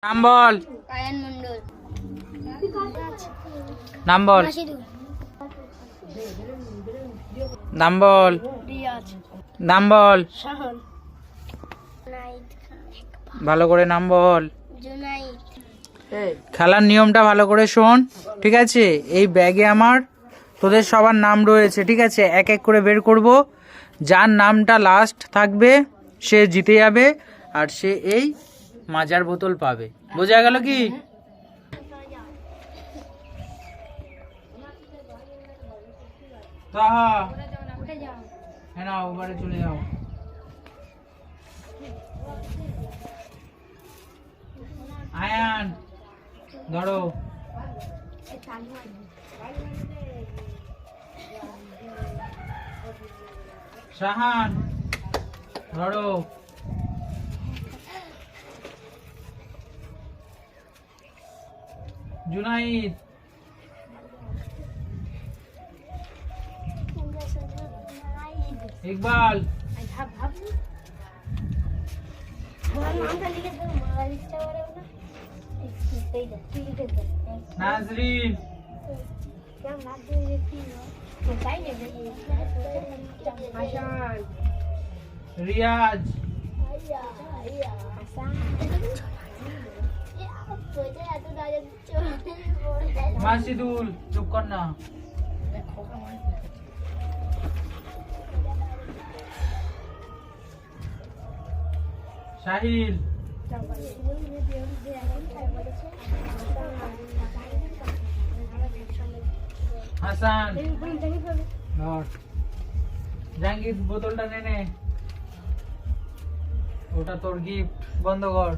নাম বল। কায়ান মন্ডল। নাম বল। নাম বল। রিয়াজ। নাম বল। শাহন। ভালো করে নাম বল। জুনাইদ। খেলার নিয়মটা ভালো করে শোন, ঠিক আছে? এই ব্যাগে আমার তোদের সবার নাম রয়েছে, ঠিক আছে? এক এক করে বের করব। যার নামটা লাস্ট থাকবে সে জিতে যাবে, আর সে এই মাজার বোতল পাবে। বোঝা গেল কি? হ্যাঁ না, ওবারে চলে যাও। আয়ান ধরো। শাহান ধরো। জুনাইদ। ইকবাল। নাজরিন। রিয়াজ। মাসিদুল। চুপ কর না। শাহিল। হাসান। জাহাঙ্গীর বোতলটা নে, ওটা তোর গিফট। বন্ধ কর।